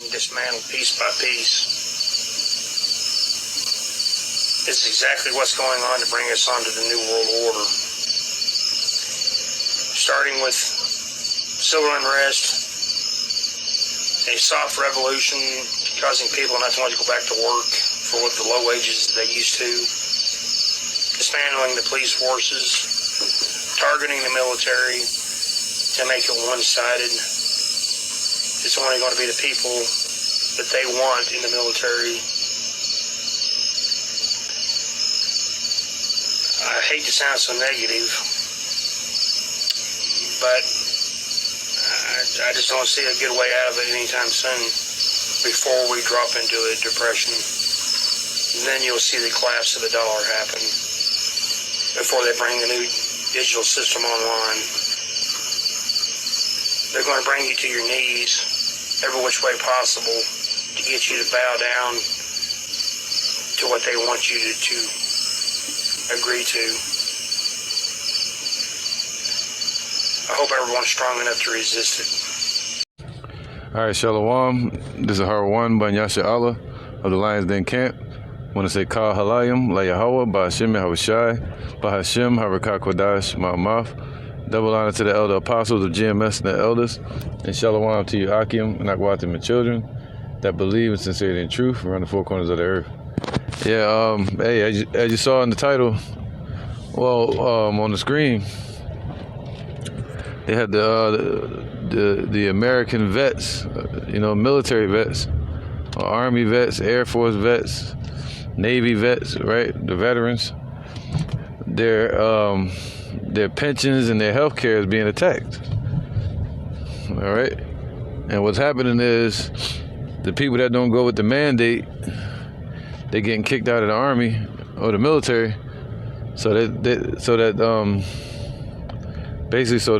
and dismantled piece by piece. This is exactly what's going on to bring us onto the New World Order. Starting with civil unrest, a soft revolution causing people not to want to go back to work for what the low wages they used to, dismantling the police forces, targeting the military to make it one-sided. It's only going to be the people that they want in the military. I hate to sound so negative, but I just don't see a good way out of it anytime soon before we drop into a depression. Then you'll see the collapse of the dollar happen before they bring the new digital system online. They're going to bring you to your knees every which way possible to get you to bow down to what they want you to agree to. I hope everyone's strong enough to resist it. All right, Shalom. This is Harwan Ben Yasha Allah of the Lions Den Camp. I want to say Kal Halayim, La Yahweh, Ba'Hashem Yahushai, Ba'Hashem Harakah Kodash Ma'amaf. Double honor to the elder apostles of GMS and the elders. And Shalom to you, Akim, and Akwatim, and children that believe in sincerity and truth around the four corners of the earth. Yeah, hey, as you saw in the title, on the screen, they had the American vets, military vets, Army vets, Air Force vets, Navy vets, right? The veterans. Their pensions and their health care is being attacked. All right? And what's happening is the people that don't go with the mandate, they're getting kicked out of the Army or the military so that the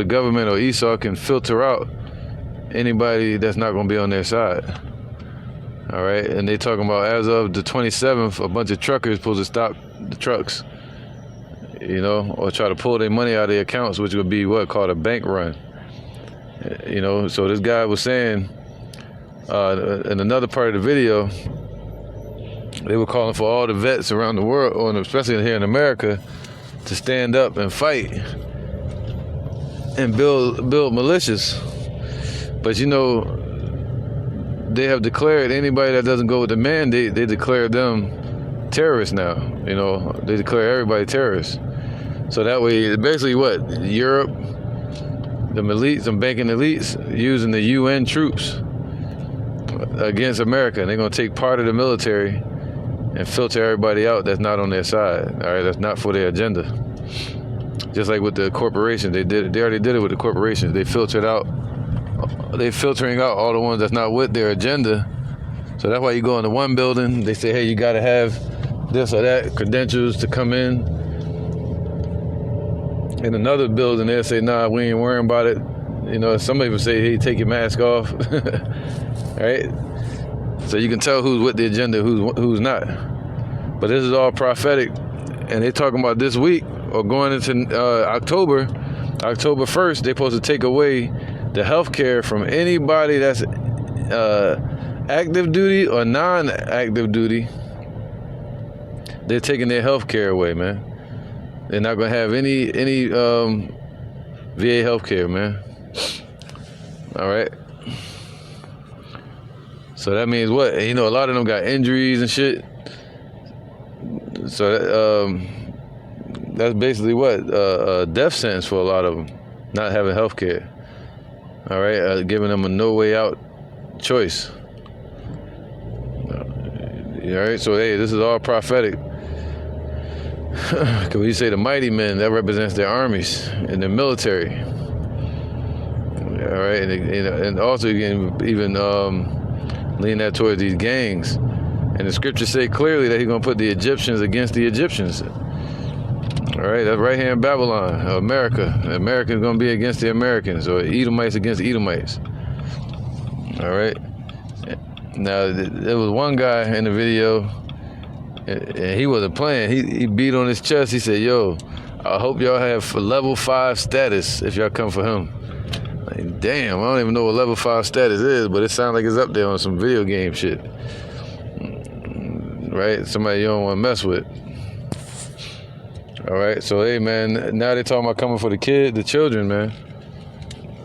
government or Esau can filter out anybody that's not going to be on their side. All right? And they talking about as of the 27th, a bunch of truckers supposed to stop the trucks, or try to pull their money out of their accounts, which would be called a bank run. So this guy was saying in another part of the video, they were calling for all the vets around the world, or especially here in America, to stand up and fight and build militias. But they have declared anybody that doesn't go with the mandate, they declare them terrorists now. They declare everybody terrorists. So that way, basically Europe, the elites, some banking elites, using the UN troops against America. And they're going to take part of the military and filter everybody out that's not on their side. All right, that's not for their agenda. Just like with the corporations, they already did it with the corporations. They're filtering out all the ones that's not with their agenda. So that's why you go into one building, they say, hey, you got to have this or that credentials to come in. In another building, they'll say, nah, we ain't worrying about it. Some people say, hey, take your mask off. Right? So you can tell who's with the agenda, who's not. But this is all prophetic. And they talking about this week or going into October 1st, they're supposed to take away the health care from anybody that's active duty or non-active duty. They're taking their health care away, man. They're not gonna have any VA health care, man. All right. So that means what? A lot of them got injuries and shit. So that's basically a death sentence for a lot of them, not having health care. All right, giving them a no way out choice. All right, so hey, this is all prophetic. Because when you say the mighty men, that represents their armies and their military. All right, and also you can even lean that towards these gangs. And the scriptures say clearly that he's going to put the Egyptians against the Egyptians. All right, that's right here in Babylon, America. Americans going to be against the Americans, or Edomites against Edomites. All right. Now, there was one guy in the video, and he wasn't playing. He beat on his chest. He said, yo, I hope y'all have level 5 status if y'all come for him. Like, damn, I don't even know what level 5 status is, but it sounds like it's up there on some video game shit. Right? Somebody you don't want to mess with. All right, so hey man, now they're talking about coming for the children, man,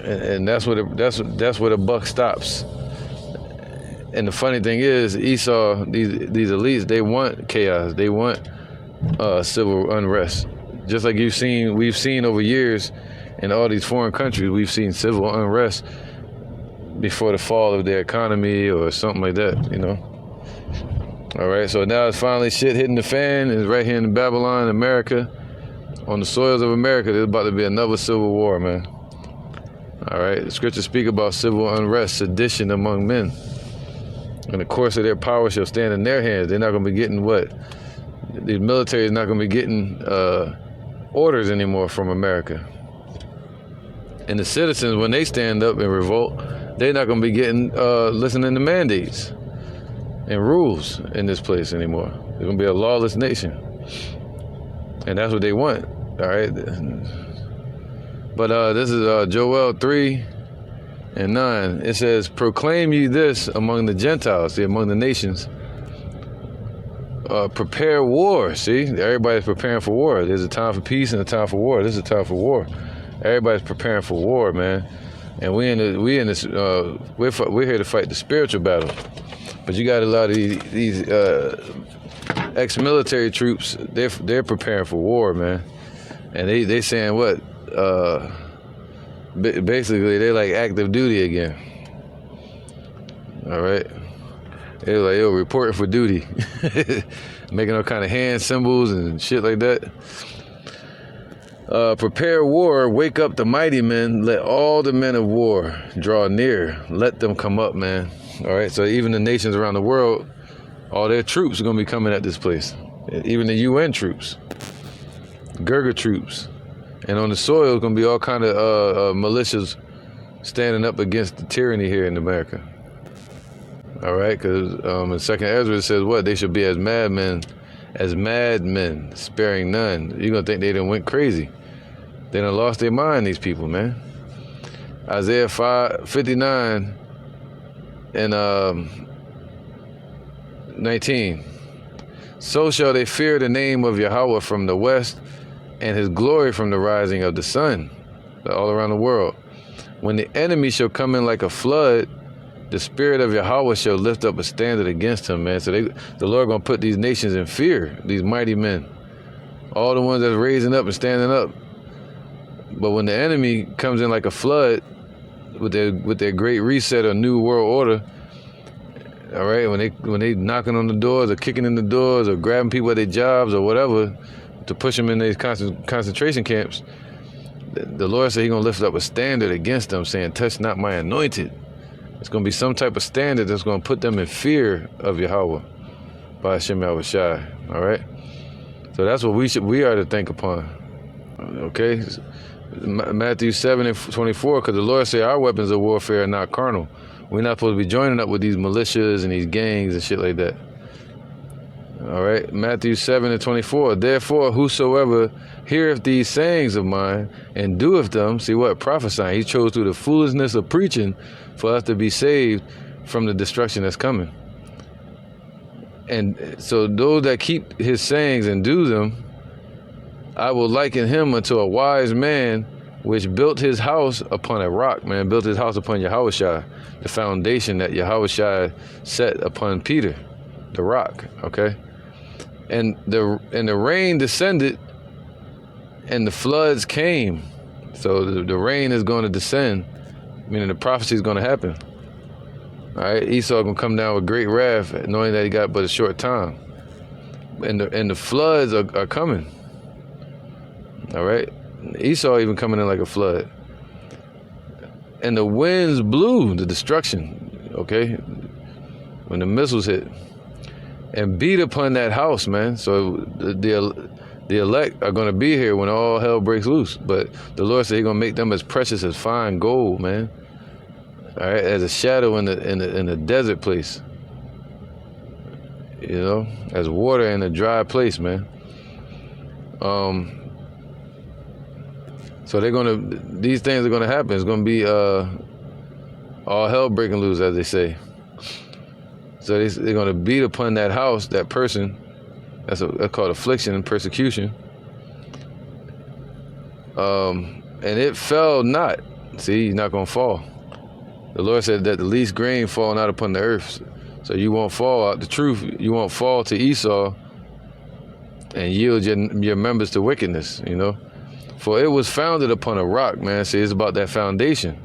and that's where the buck stops. And the funny thing is, Esau, these elites, they want chaos, they want civil unrest, just like we've seen over years in all these foreign countries. We've seen civil unrest before the fall of their economy or something like that, you know. All right, so now it's finally shit hitting the fan. It's right here in Babylon, America, on the soils of America. There's about to be another civil war, man. All right, the scriptures speak about civil unrest, sedition among men. And the course of their power shall stand in their hands. They're not going to be getting what? The military is not going to be getting orders anymore from America. And the citizens, when they stand up and revolt, they're not going to be getting listening to mandates and rules in this place anymore. It's going to be a lawless nation. And that's what they want, all right? But this is Joel 3:9. It says, proclaim ye this among the Gentiles, see, among the nations. Prepare war, see? Everybody's preparing for war. There's a time for peace and a time for war. This is a time for war. Everybody's preparing for war, man. And we're here to fight the spiritual battle. But you got a lot of these ex-military troops. They're preparing for war, man. And they saying what? Basically, they're like active duty again. All right. They're like, yo, reporting for duty, making all kind of hand symbols and shit like that. Prepare war, wake up the mighty men, let all the men of war draw near, let them come up, man. All right, so even the nations around the world, all their troops are going to be coming at this place. Even the UN troops, Gurga troops. And on the soil, it's going to be all kind of militias standing up against the tyranny here in America. All right, because in 2nd Ezra it says what? They should be as madmen, sparing none. You're going to think they done went crazy. They done lost their mind, these people, man. Isaiah 59 and 19. So shall they fear the name of Yahweh from the west, and his glory from the rising of the sun, all around the world. When the enemy shall come in like a flood, the spirit of Yahweh shall lift up a standard against him, man. So the Lord gonna put these nations in fear, these mighty men, all the ones that's raising up and standing up. But when the enemy comes in like a flood with their great reset or new world order, all right, when they knocking on the doors or kicking in the doors or grabbing people at their jobs or whatever to push them in these concentration camps, the Lord said He's gonna lift up a standard against them, saying, "Touch not my anointed." It's going to be some type of standard that's going to put them in fear of Yahweh by Hashem Yahushai. All right? So that's what we are to think upon. Okay? Matthew 7:24, because the Lord said our weapons of warfare are not carnal. We're not supposed to be joining up with these militias and these gangs and shit like that. All right? Matthew 7:24, therefore whosoever heareth these sayings of mine and doeth them, see what? Prophesying. He chose through the foolishness of preaching for us to be saved from the destruction that's coming. And so those that keep his sayings and do them, I will liken him unto a wise man which built his house upon a rock, man, built his house upon Yahushua, the foundation that Yahushua set upon Peter, the rock, okay? And the rain descended and the floods came. So the rain is going to descend, meaning the prophecy is going to happen. All right, Esau going to come down with great wrath, knowing that he got but a short time. And the floods are coming. All right, Esau even coming in like a flood. And the winds blew the destruction, okay, when the missiles hit, and beat upon that house, man. So the elect are going to be here when all hell breaks loose. But the Lord said He's going to make them as precious as fine gold, man. All right, as a shadow in the desert place. You know, as water in a dry place, man. So these things are going to happen. It's going to be all hell breaking loose, as they say. So they're going to beat upon that house, that person. That's called affliction and persecution. And it fell not. See, you're not going to fall. The Lord said that the least grain fall not upon the earth. So you won't fall out the truth. You won't fall to Esau and yield your members to wickedness, you know. For it was founded upon a rock, man. See, it's about that foundation.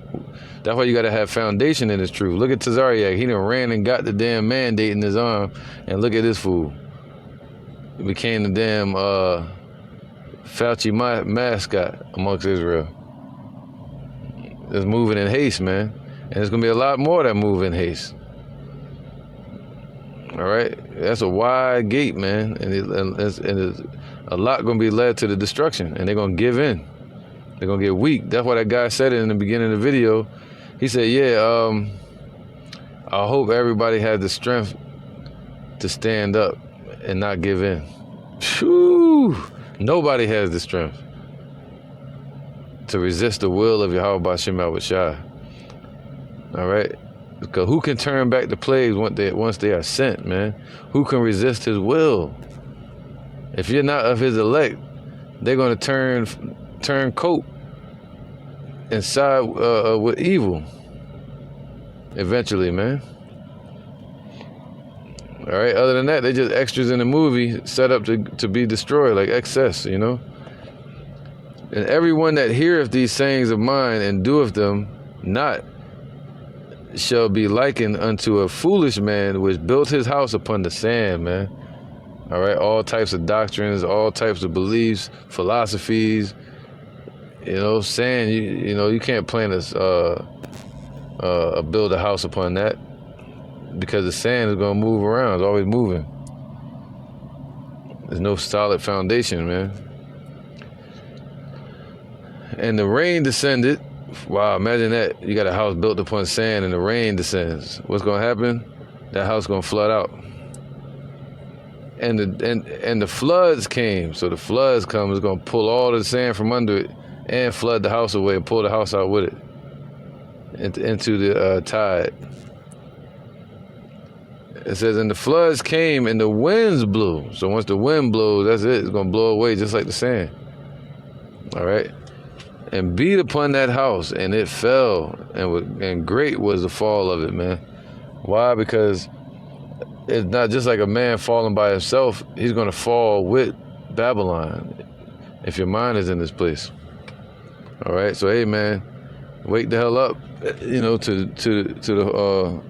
That's why you got to have foundation in this truth. Look at Tazariak. He done ran and got the damn mandate in his arm. And look at this fool. He became the damn Fauci mascot amongst Israel. It's moving in haste, man. And there's going to be a lot more that move in haste. All right? That's a wide gate, man. And it's a lot going to be led to the destruction. And they're going to give in. They're going to get weak. That's why that guy said it in the beginning of the video. He said, yeah, I hope everybody has the strength to stand up and not give in. Whew. Nobody has the strength to resist the will of Yahweh B'Shem Yahushua. All right? Because who can turn back the plagues once they are sent, man? Who can resist his will? If you're not of his elect, they're going to turn coat and side with evil eventually, man. All right, other than that, they're just extras in the movie set up to be destroyed, like excess, you know. And everyone that heareth these sayings of mine and doeth them not shall be likened unto a foolish man which built his house upon the sand, man. All right, all types of doctrines, all types of beliefs, philosophies. You know, sand. You know, you can't plan to build a house upon that, because the sand is gonna move around. It's always moving. There's no solid foundation, man. And the rain descended. Wow, imagine that. You got a house built upon sand and the rain descends. What's gonna happen? That house gonna flood out. And the floods came. So the floods come, it's gonna pull all the sand from under it and flood the house away and pull the house out with it into the tide. It says, and the floods came and the winds blew. So once the wind blows, that's it. It's gonna blow away just like the sand. All right. And beat upon that house, and it fell, and great was the fall of it, man. Why? Because it's not just like a man falling by himself. He's going to fall with Babylon if your mind is in this place. All right? So, hey, man, wake the hell up, you know, to the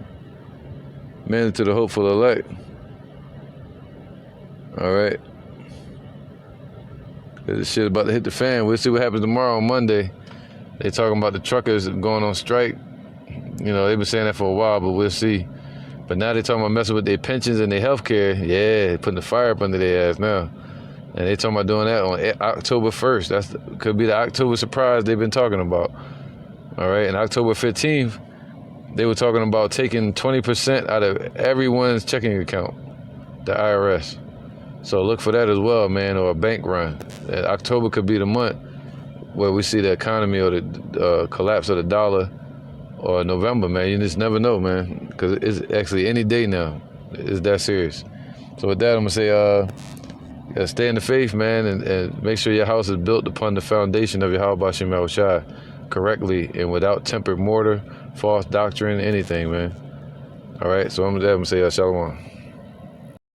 man, to the hopeful elect. All right? This shit about to hit the fan. We'll see what happens tomorrow on Monday. They talking about the truckers going on strike. You know, they've been saying that for a while, but we'll see. But now they talking about messing with their pensions and their health care. Yeah, putting the fire up under their ass now. And they talking about doing that on October 1st. Could be the October surprise they've been talking about. All right, and October 15th, they were talking about taking 20% out of everyone's checking account, the IRS. So look for that as well, man, or a bank run. October could be the month where we see the economy or the collapse of the dollar, or November, man. You just never know, man, because it's actually any day now. It's that serious. So with that, I'm going to say, stay in the faith, man, and make sure your house is built upon the foundation of Yahweh B'Shem Yahushua correctly and without tempered mortar, false doctrine, anything, man. All right, so I'm going to say, Shalom.